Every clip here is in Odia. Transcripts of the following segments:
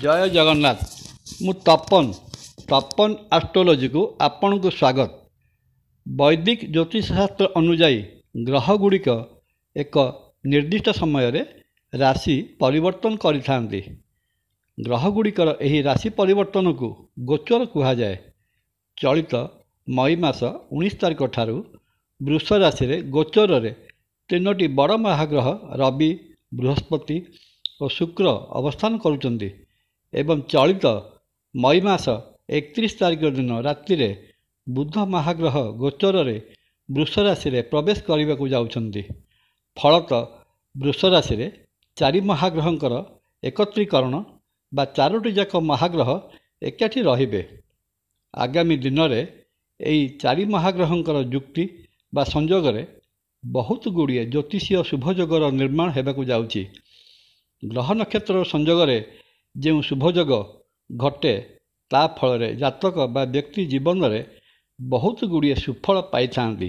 जय जगन्नाथ। मु तपन तपन एस्ट्रोलोजी को आपण को स्वागत। वैदिक ज्योतिष शास्त्र अनुजाई ग्रहगुड़िक एक निर्दिष्ट समय रे राशि परिवर्तन करिथांती। ग्रहगुड़िकर एही राशि परिवर्तन को गोचर कहा जाए। चलित मई मास 19 तारिख ठारू वृष राशि रे गोचर रे तीनोटी बड़ महाग्रह रवि, बृहस्पति और शुक्र अवस्थान करुचंती एवं चलित मई मास 31 तारिख दिन राति रे बुध महाग्रह गोचर रे वृष राशि रे प्रवेश करने को जाउछंती। फलत वृष राशि रे चारि महाग्रहंकर एकत्रीकरण बा चारोटी जाक महाग्रह एकाठी रहिबे। आगामी दिन रे एई चारि महाग्रहंकर जुक्ति बा संयोग रे बहुत गुड़िए ज्योतिषीय शुभयोगर निर्माण हेबाकु जाउछि। ग्रह नक्षत्र संयोग रे जो शुभयोग घटे ता फल जातक बा व्यक्ति जीवन में बहुत गुड़िए सुफल पाई थांती।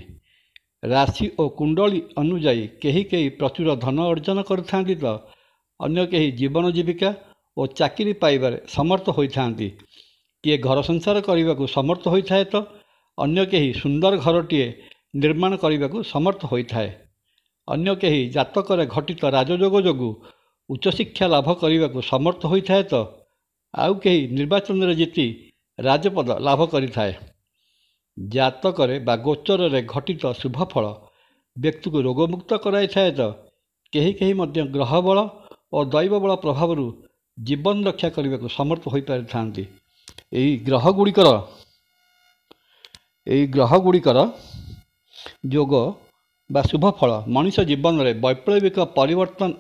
राशि और कुंडली अनुजाई कहीं कहीं प्रचुर धन अर्जन करथांती तो अन्य कहीं जीवन जीविका और चाकरी पाइबार समर्थ होइथांती। किए घर संसार करने को समर्थ होता है तो अन्य कहीं सुंदर घरटीए निर्माण करने को समर्थ होता है। अन्य कहीं जातक घटित राजयोग जोगु उच्च शिक्षा लाभ करने को समर्थ होता है तो आउ कहीं निर्वाचन रे जीति राजपद लाभ करिथाए। जातक बा गोचर रे घटित शुभफल व्यक्ति को रोगमुक्त कराई थाए तो कहीं कहीं मध्य ग्रह बल और दैव बल प्रभाव जीवन रक्षा करने को समर्थ हो पारि थांती। एई ग्रह गुड़िकर जोग बा शुभफल मनुष्य जीवन में वैप्लविक परिवर्तन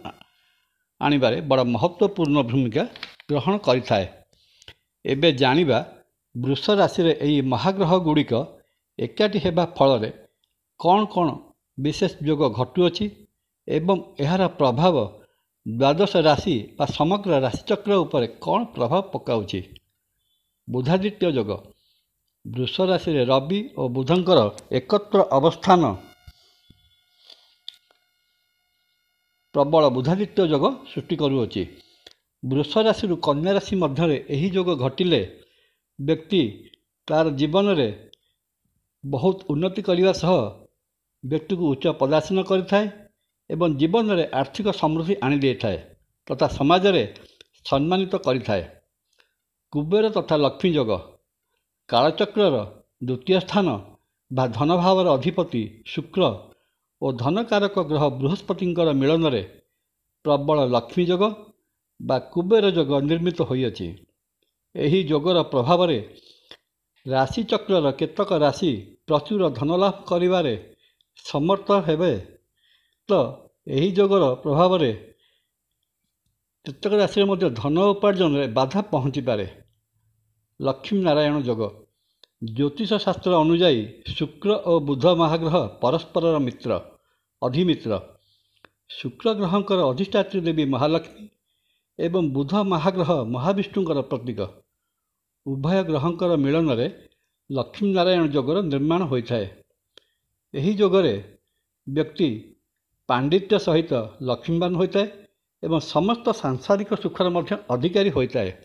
आनिबारे बड़ महत्वपूर्ण भूमिका ग्रहण करिथाए। एबे जानिबा वृष राशि रे एई महाग्रह गुड़िक एकाठी हेबा फल कौन कौन विशेष योग घटुअछि एवं एहार प्रभाव द्वादश राशि बा समग्र राशिचक्र उपर कौन प्रभाव पकाउछि। बुधादित्य योग वृष राशि रे रवि और बुधंकर एकत्र अवस्थान प्रबल बुधादित्य योग सृष्टि करुअछि। वृष राशि कन्या राशि मध्य यही योग घटिले व्यक्ति तार जीवन में बहुत उन्नति करने सह व्यक्ति को उच्च पदासन करिथाए एवं जीवन में आर्थिक समृद्धि आनी देइथाए तथा समाज रे सम्मानित करिथाए। कुबेर तथा लक्ष्मी योग कालचक्र द्वितीय स्थान बा धन भावर अधिपति शुक्र और धनकारक ग्रह बृहस्पतिंकर मिलन रे प्रबल लक्ष्मी योग बा कुबेर योग निर्मित होइअछि। एही योगर प्रभाव रे राशि चक्र केतक राशि प्रचुर धनलाभ करिबारे समर्थ हेबे तो एही योगर प्रभाव रे केतक राशि मध्य धन उपार्जन रे बाधा पहुँची पारे। लक्ष्मी नारायण योग ज्योतिष शास्त्र अनुजाई शुक्र और बुध महाग्रह परस्पर मित्र अधिमित्र। शुक्र ग्रहंकर अधिष्ठात्री देवी महालक्ष्मी एवं बुध महाग्रह महाविष्णुंकर प्रतीक। उभय ग्रहंकर मिलन रे लक्ष्मी नारायण योगर निर्माण होइथाए। एही योगरे व्यक्ति पांडित्य सहित लक्ष्मीवान होइथाए एवं समस्त सांसारिक सुखर मध्य अधिकारी होइथाए।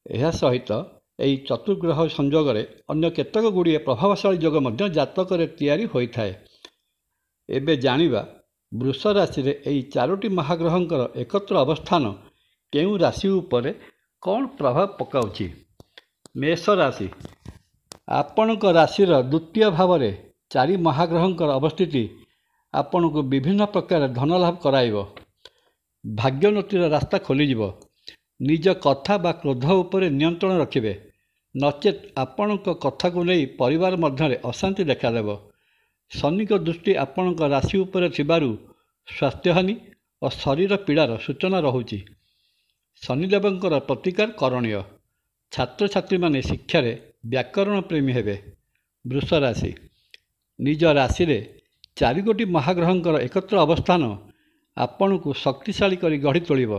एहा सहित एई चतुर्ग्रह संयोग रे अन्य केतक गुड़िए प्रभावशाली योग मध्य जातक रे तैयारी होइथाए। एबे जानिबा वृष राशि रे एई चारोटी महाग्रहंकर एकत्र अवस्थान केउ राशि उपरे कौन प्रभाव पकाउछि। मेष राशि आपणक राशिर द्वितीय भाव रे चारि महाग्रहंकर अवस्थिति आपण को विभिन्न प्रकार धन लाभ कराइब। भाग्योन्नतिर रास्ता खोलीजिब। निज कथा बा क्रोध उपरे नियंत्रण रखिबे नचेत आपणक कथा को नहीं परिवार मध्य अशांति देखादेव। शनिक दृष्टि आपणक राशि उपरे थिबारु स्वास्थ्यहानि और शरीर पीड़ार सूचना रहुछि। शनिदेवंकर प्रतिकार करणीय। छात्र छात्री माने शिक्षा रे व्याकरण प्रेमी हेबे। वृष राशि निज राशि रे चारि गोटी महाग्रहंकर एकत्र अवस्थान आपण को शक्तिशाली करी गढ़ी तोलिब।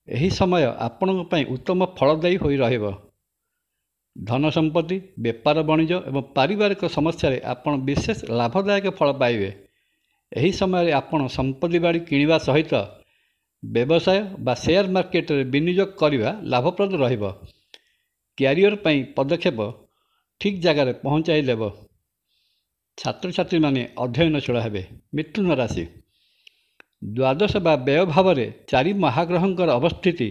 एही समय आपणक पई उत्तम फलदायी होई रहिब। धन संपत्ति व्यापार वाणिज्य एवं पारिवारिक समस्या आपण विशेष लाभदायक फल पाइबे। एही समय आपण संपत्ति बाड़ी किणवा सहित ବ୍ୟବସାୟ ବା ସେୟାର ମାର୍କେଟରେ ବିନିଯୋଗ କରିବା ଲାଭପ୍ରଦ ରହିବ। କ୍ୟାରିୟର ପାଇଁ ପଦକ୍ଷେପ ଠିକ୍ ଜାଗାରେ ପହଞ୍ଚାଇ ଦେବ। ଛାତ୍ରଛାତ୍ରୀମାନେ ଅଧ୍ୟୟନଶୀଳ ହେବେ। ମିଥୁନ ରାଶି ଦ୍ୱାଦଶ ବା ବ୍ୟୟ ଭାବରେ 4 ମହାଗ୍ରହଙ୍କର ଅବସ୍ଥିତି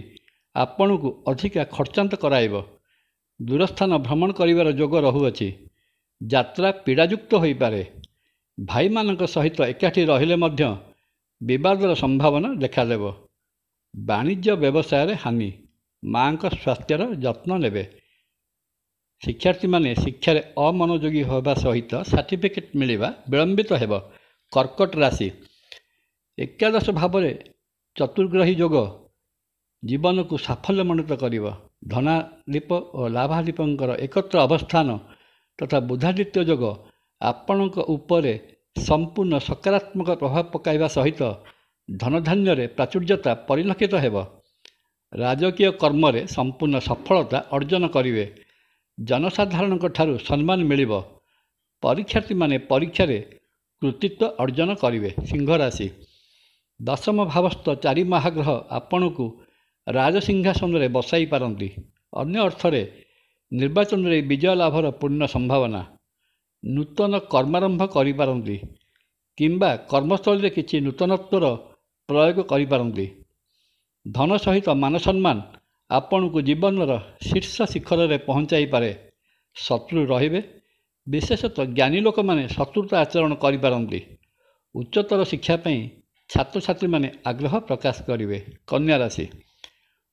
ଆପଣଙ୍କୁ ଅଧିକା ଖର୍ଚ୍ଚାନ୍ତ କରାଇବ। ଦୂରସ୍ଥାନ ଭ୍ରମଣ କରିବାର ଯୋଗ ରହୁଅଛି। ଯାତ୍ରା ପୀଡ଼ାଯୁକ୍ତ ହୋଇପାରେ। ଭାଇମାନଙ୍କ ସହିତ ଏକାଠି ରହିଲେ ମଧ୍ୟ ବିବାଦର ସମ୍ଭାବନା ଦେଖାଦେବ। ବାଣିଜ୍ୟ ବ୍ୟବସାୟରେ ହାନି। ମାଙ୍କ ସ୍ୱାସ୍ଥ୍ୟର ଯତ୍ନ ନେବେ। ଶିକ୍ଷାର୍ଥୀମାନେ ଶିକ୍ଷାରେ ଅମନୋଯୋଗୀ ହେବା ସହିତ ସାର୍ଟିଫିକେଟ୍ ମିଳିବା ବିଳମ୍ବିତ ହେବ। କର୍କଟ ରାଶି ଏକାଦଶ ଭାବରେ ଚତୁର୍ଗ୍ରହୀ ଯୋଗ ଜୀବନକୁ ସାଫଲ୍ୟମଣ୍ଡିତ କରିବ। ଧନାଧିପ ଓ ଲାଭାଧିପଙ୍କର ଏକତ୍ର ଅବସ୍ଥାନ ତଥା ବୁଧାଦିତ୍ୟ ଯୋଗ ଆପଣଙ୍କ ଉପରେ ସମ୍ପୂର୍ଣ୍ଣ ସକାରାତ୍ମକ ପ୍ରଭାବ ପକାଇବା ସହିତ ଧନଧାନ୍ୟରେ ପ୍ରାଚୁର୍ଯ୍ୟତା ପରିଲକ୍ଷିତ ହେବ। ରାଜକୀୟ କର୍ମରେ ସମ୍ପୂର୍ଣ୍ଣ ସଫଳତା ଅର୍ଜନ କରିବେ। ଜନସାଧାରଣଙ୍କ ଠାରୁ ସମ୍ମାନ ମିଳିବ। ପରୀକ୍ଷାର୍ଥୀମାନେ ପରୀକ୍ଷାରେ କୃତିତ୍ୱ ଅର୍ଜନ କରିବେ। ସିଂହ ରାଶି ଦଶମ ଭାବସ୍ଥ 4 ମହାଗ୍ରହ ଆପଣଙ୍କୁ ରାଜସିଂହାସନରେ ବସାଇ ପାରନ୍ତି। ଅନ୍ୟ ଅର୍ଥରେ ନିର୍ବାଚନରେ ବିଜୟ ଲାଭର ପୂର୍ଣ୍ଣ ସମ୍ଭାବନା। ନୂତନ କର୍ମାରମ୍ଭ କରିପାରନ୍ତି କିମ୍ବା କର୍ମସ୍ଥଳୀରେ କିଛି ନୂତନତ୍ୱର ପ୍ରୟୋଗ କରିପାରନ୍ତି। ଧନ ସହିତ ମାନସମ୍ମାନ ଆପଣଙ୍କୁ ଜୀବନର ଶୀର୍ଷ ଶିଖରରେ ପହଞ୍ଚାଇପାରେ। ଶତ୍ରୁ ରହିବେ। ବିଶେଷତଃ ଜ୍ଞାନୀ ଲୋକମାନେ ଶତ୍ରୁତା ଆଚରଣ କରିପାରନ୍ତି। ଉଚ୍ଚତର ଶିକ୍ଷା ପାଇଁ ଛାତ୍ରଛାତ୍ରୀମାନେ ଆଗ୍ରହ ପ୍ରକାଶ କରିବେ। କନ୍ୟା ରାଶି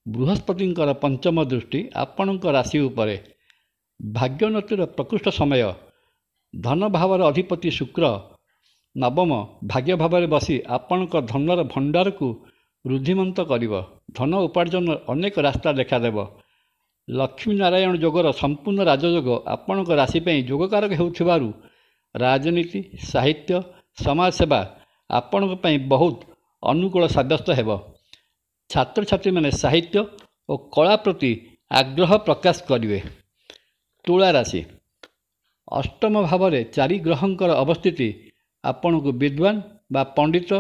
ବୃହସ୍ପତିଙ୍କର ପଞ୍ଚମ ଦୃଷ୍ଟି ଆପଣଙ୍କ ରାଶି ଉପରେ। ଭାଗ୍ୟୋନ୍ନତିର ପ୍ରକୃଷ୍ଟ ସମୟ। ଧନ ଭାବର ଅଧିପତି ଶୁକ୍ର ନବମ ଭାଗ୍ୟ ଭାବରେ ବସି ଆପଣଙ୍କ ଧନର ଭଣ୍ଡାରକୁ ରୁଦ୍ଧିମନ୍ତ କରିବ। ଧନ ଉପାର୍ଜନର ଅନେକ ରାସ୍ତା ଦେଖାଦେବ। ଲକ୍ଷ୍ମୀ ନାରାୟଣ ଯୋଗର ସମ୍ପୂର୍ଣ୍ଣ ରାଜଯୋଗ ଆପଣଙ୍କ ରାଶି ପାଇଁ ଯୋଗକାରକ ହେଉଥିବାରୁ ରାଜନୀତି, ସାହିତ୍ୟ, ସମାଜସେବା ଆପଣଙ୍କ ପାଇଁ ବହୁତ ଅନୁକୂଳ ସାବ୍ୟସ୍ତ ହେବ। ଛାତ୍ରଛାତ୍ରୀମାନେ ସାହିତ୍ୟ ଓ କଳା ପ୍ରତି ଆଗ୍ରହ ପ୍ରକାଶ କରିବେ। ତୁଳା ରାଶି ଅଷ୍ଟମ ଭାବରେ 4 ଗ୍ରହଙ୍କର ଅବସ୍ଥିତି ଆପଣଙ୍କୁ ବିଦ୍ୱାନ ବା ପଣ୍ଡିତ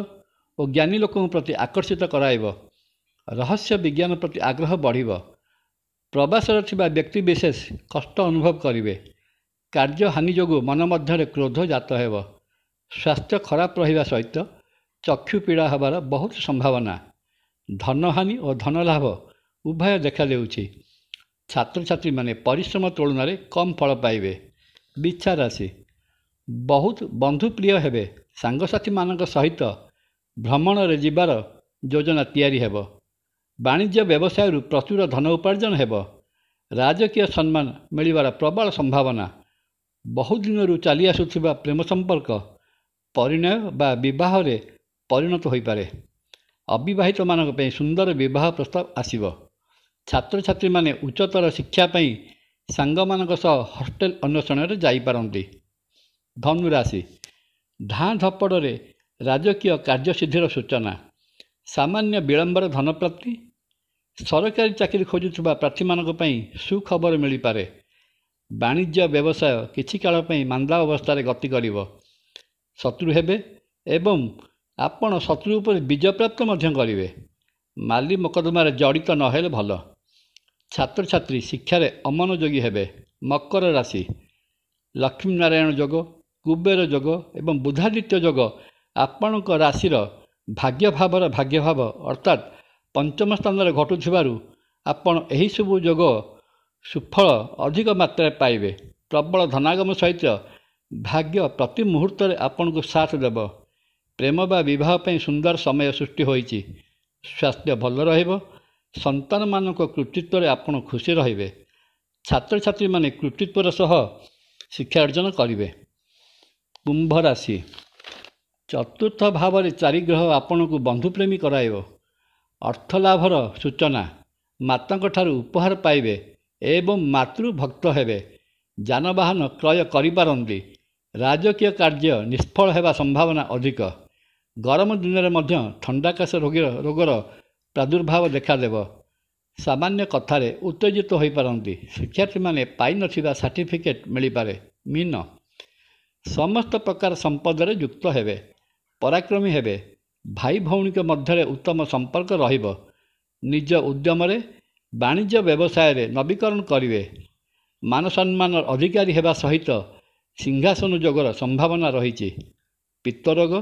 ଓ ଜ୍ଞାନୀ ଲୋକଙ୍କ ପ୍ରତି ଆକର୍ଷିତ କରାଇବ। ରହସ୍ୟ ବିଜ୍ଞାନ ପ୍ରତି ଆଗ୍ରହ ବଢ଼ିବ। ପ୍ରବାସରେ ଥିବା ବ୍ୟକ୍ତିବିଶେଷ କଷ୍ଟ ଅନୁଭବ କରିବେ। କାର୍ଯ୍ୟ ହାନି ଯୋଗୁଁ ମନ ମଧ୍ୟରେ କ୍ରୋଧ ଜାତ ହେବ। ସ୍ୱାସ୍ଥ୍ୟ ଖରାପ ରହିବା ସହିତ ଚକ୍ଷୁ ପୀଡ଼ା ହେବାର ବହୁତ ସମ୍ଭାବନା। ଧନହାନି ଓ ଧନଲାଭ ଉଭୟ ଦେଖାଦେଉଛି। ଛାତ୍ରଛାତ୍ରୀମାନେ ପରିଶ୍ରମ ତୁଳନାରେ କମ୍ ଫଳ ପାଇବେ। ବିଛା ରାଶି ବହୁତ ବନ୍ଧୁପ୍ରିୟ ହେବେ। ସାଙ୍ଗସାଥୀମାନଙ୍କ ସହିତ ଭ୍ରମଣରେ ଯିବାର ଯୋଜନା ତିଆରି ହେବ। ବାଣିଜ୍ୟ ବ୍ୟବସାୟରୁ ପ୍ରଚୁର ଧନ ଉପାର୍ଜନ ହେବ। ରାଜକୀୟ ସମ୍ମାନ ମିଳିବାର ପ୍ରବଳ ସମ୍ଭାବନା। ବହୁଦିନରୁ ଚାଲି ଆସୁଥିବା ପ୍ରେମ ସମ୍ପର୍କ ପରିଣୟ ବା ବିବାହରେ ପରିଣତ ହୋଇପାରେ। ଅବିବାହିତମାନଙ୍କ ପାଇଁ ସୁନ୍ଦର ବିବାହ ପ୍ରସ୍ତାବ ଆସିବ। ଛାତ୍ରଛାତ୍ରୀମାନେ ଉଚ୍ଚତର ଶିକ୍ଷା ପାଇଁ ସାଙ୍ଗମାନଙ୍କ ସହ ହଷ୍ଟେଲ ଅନ୍ୱେଷଣରେ ଯାଇପାରନ୍ତି। ଧନୁରାଶି ଧାଁ ଧପଡ଼ରେ ରାଜକୀୟ କାର୍ଯ୍ୟସିଦ୍ଧିର ସୂଚନା। ସାମାନ୍ୟ ବିଳମ୍ବରେ ଧନପ୍ରାପ୍ତି। ସରକାରୀ ଚାକିରି ଖୋଜୁଥିବା ପ୍ରାର୍ଥୀମାନଙ୍କ ପାଇଁ ସୁଖବର ମିଳିପାରେ। ବାଣିଜ୍ୟ ବ୍ୟବସାୟ କିଛି କାଳ ପାଇଁ ମାନ୍ଦା ଅବସ୍ଥାରେ ଗତି କରିବ। ଶତ୍ରୁ ହେବେ ଏବଂ ଆପଣ ଶତ୍ରୁ ଉପରେ ବିଜୟ ପ୍ରାପ୍ତ ମଧ୍ୟ କରିବେ। ମାଲି ମକଦ୍ଦମାରେ ଜଡ଼ିତ ନହେଲେ ଭଲ। ଛାତ୍ରଛାତ୍ରୀ ଶିକ୍ଷାରେ ଅମନୋଯୋଗୀ ହେବେ। ମକର ରାଶି ଲକ୍ଷ୍ମୀ ନାରାୟଣ ଯୋଗ, କୁବେର ଯୋଗ ଏବଂ ବୁଧାଦିତ୍ୟ ଯୋଗ ଆପଣଙ୍କ ରାଶିର ଭାଗ୍ୟଭାବର ଭାଗ୍ୟଭାବ ଅର୍ଥାତ୍ ପଞ୍ଚମ ସ୍ଥାନରେ ଘଟୁଥିବାରୁ ଆପଣ ଏହିସବୁ ଯୋଗ ସୁଫଳ ଅଧିକ ମାତ୍ରାରେ ପାଇବେ। ପ୍ରବଳ ଧନାଗମ ସହିତ ଭାଗ୍ୟ ପ୍ରତି ମୁହୂର୍ତ୍ତରେ ଆପଣଙ୍କୁ ସାଥ ଦେବ। ପ୍ରେମ ବା ବିବାହ ପାଇଁ ସୁନ୍ଦର ସମୟ ସୃଷ୍ଟି ହୋଇଛି। ସ୍ୱାସ୍ଥ୍ୟ ଭଲ ରହିବ। ସନ୍ତାନମାନଙ୍କ କୃତିତ୍ୱରେ ଆପଣ ଖୁସି ରହିବେ। ଛାତ୍ରଛାତ୍ରୀମାନେ କୃତିତ୍ୱର ସହ ଶିକ୍ଷା ଅର୍ଜନ କରିବେ। କୁମ୍ଭ ରାଶି ଚତୁର୍ଥ ଭାବରେ 4 ଗ୍ରହ ଆପଣଙ୍କୁ ବନ୍ଧୁପ୍ରେମୀ କରାଇବ। ଅର୍ଥଲାଭର ସୂଚନା। ମାତାଙ୍କଠାରୁ ଉପହାର ପାଇବେ ଏବଂ ମାତୃଭକ୍ତ ହେବେ। ଯାନବାହନ କ୍ରୟ କରିପାରନ୍ତି। ରାଜକୀୟ କାର୍ଯ୍ୟ ନିଷ୍ଫଳ ହେବା ସମ୍ଭାବନା ଅଧିକ। ଗରମ ଦିନରେ ମଧ୍ୟ ଥଣ୍ଡାକାଶ ରୋଗର ପ୍ରାଦୁର୍ଭାବ ଦେଖାଦେବ। ସାମାନ୍ୟ କଥାରେ ଉତ୍ତେଜିତ ହୋଇପାରନ୍ତି। ଶିକ୍ଷାର୍ଥୀମାନେ ପାଇନଥିବା ସାର୍ଟିଫିକେଟ୍ ମିଳିପାରେ। ମୀନ ସମସ୍ତ ପ୍ରକାର ସମ୍ପଦରେ ଯୁକ୍ତ ହେବେ। ପରାକ୍ରମୀ ହେବେ। ଭାଇ ଭଉଣୀଙ୍କ ମଧ୍ୟରେ ଉତ୍ତମ ସମ୍ପର୍କ ରହିବ। ନିଜ ଉଦ୍ୟମରେ ବାଣିଜ୍ୟ ବ୍ୟବସାୟରେ ନବୀକରଣ କରିବେ। ମାନ ସମ୍ମାନ ଅଧିକାରୀ ହେବା ସହିତ ସିଂହାସନ ଯୋଗର ସମ୍ଭାବନା ରହିଛି। ପିତ୍ତରୋଗ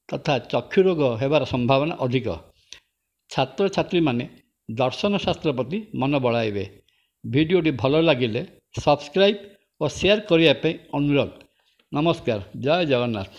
ତଥା ଚକ୍ଷୁ ରୋଗ ହେବାର ସମ୍ଭାବନା ଅଧିକ। ଛାତ୍ରଛାତ୍ରୀମାନେ ଦର୍ଶନ ଶାସ୍ତ୍ର ପ୍ରତି ମନ ବଳାଇବେ। ଭିଡ଼ିଓଟି ଭଲ ଲାଗିଲେ ସବସ୍କ୍ରାଇବ୍ ଓ ସେୟାର କରିବା ପାଇଁ ଅନୁରୋଧ। ନମସ୍କାର। ଜୟ ଜଗନ୍ନାଥ।